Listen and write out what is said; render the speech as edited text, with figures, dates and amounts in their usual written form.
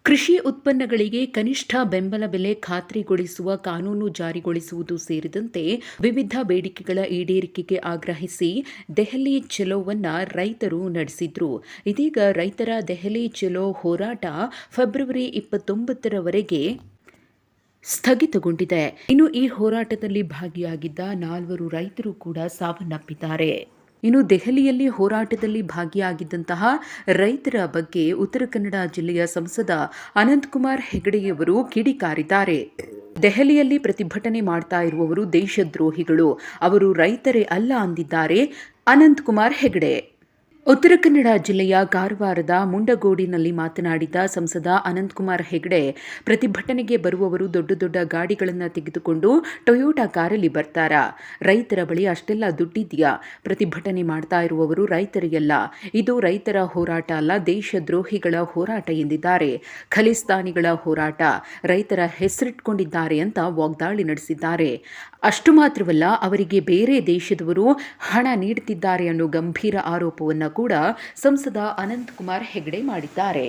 ಕೃಷಿ ಉತ್ಪನ್ನಗಳಿಗೆ ಕನಿಷ್ಠ ಬೆಂಬಲ ಬೆಲೆ ಖಾತ್ರಿಗೊಳಿಸುವ ಕಾನೂನು ಜಾರಿಗೊಳಿಸುವುದು ಸೇರಿದಂತೆ ವಿವಿಧ ಬೇಡಿಕೆಗಳ ಈಡೇರಿಕೆಗೆ ಆಗ್ರಹಿಸಿ ದೆಹಲಿ ಚಲೋವನ್ನ ರೈತರು ನಡೆಸಿದ್ರು. ಇದೀಗ ರೈತರ ದೆಹಲಿ ಚಲೋ ಹೋರಾಟ ಫೆಬ್ರವರಿ 29ರವರೆಗೆ ಸ್ಥಗಿತಗೊಂಡಿದೆ. ಇನ್ನು ಈ ಹೋರಾಟದಲ್ಲಿ ಭಾಗಿಯಾಗಿದ್ದ 4 ರೈತರು ಕೂಡ ಸಾವನ್ನಪ್ಪಿದ್ದಾರೆ. ಇನ್ನು ದೆಹಲಿಯಲ್ಲಿ ಹೋರಾಟದಲ್ಲಿ ಭಾಗಿಯಾಗಿದ್ದಂತಹ ರೈತರ ಬಗ್ಗೆ ಉತ್ತರ ಕನ್ನಡ ಜಿಲ್ಲೆಯ ಸಂಸದ ಅನಂತಕುಮಾರ್ ಹೆಗಡೆಯವರು ಕಿಡಿಕಾರಿದ್ದಾರೆ. ದೆಹಲಿಯಲ್ಲಿ ಪ್ರತಿಭಟನೆ ಮಾಡ್ತಾ ಇರುವವರು ದೇಶದ್ರೋಹಿಗಳು, ಅವರು ರೈತರೇ ಅಲ್ಲ ಅಂದಿದ್ದಾರೆ ಅನಂತಕುಮಾರ್ ಹೆಗಡೆ. ಉತ್ತರ ಕನ್ನಡ ಜಿಲ್ಲೆಯ ಕಾರವಾರದ ಮುಂಡಗೋಡಿನಲ್ಲಿ ಮಾತನಾಡಿದ ಸಂಸದ ಅನಂತಕುಮಾರ್ ಹೆಗಡೆ, ಪ್ರತಿಭಟನೆಗೆ ಬರುವವರು ದೊಡ್ಡ ದೊಡ್ಡ ಗಾಡಿಗಳನ್ನು ತೆಗೆದುಕೊಂಡು ಟೊಯೋಟಾ ಕಾರಲ್ಲಿ ಬರ್ತಾರಾ? ರೈತರ ಬಳಿ ಅಷ್ಟೆಲ್ಲ ದುಡ್ಡಿದೆಯಾ? ಪ್ರತಿಭಟನೆ ಮಾಡ್ತಾ ಇರುವವರು ರೈತರಿಯಲ್ಲ, ಇದು ರೈತರ ಹೋರಾಟ ಅಲ್ಲ, ದೇಶದ್ರೋಹಿಗಳ ಹೋರಾಟ ಎಂದಿದ್ದಾರೆ. ಖಲಿಸ್ತಾನಿಗಳ ಹೋರಾಟ, ರೈತರ ಹೆಸರಿಟ್ಕೊಂಡಿದ್ದಾರೆ ಅಂತ ವಾಗ್ದಾಳಿ ನಡೆಸಿದ್ದಾರೆ. ಅಷ್ಟು ಮಾತ್ರವಲ್ಲ, ಅವರಿಗೆ ಬೇರೆ ದೇಶದವರು ಹಣ ನೀಡುತ್ತಿದ್ದಾರೆ ಅನ್ನೋ ಗಂಭೀರ ಆರೋಪವನ್ನು ಕೂಡ ಸಂಸದ ಅನಂತಕುಮಾರ್ ಹೆಗಡೆ ಮಾಡಿದ್ದಾರೆ.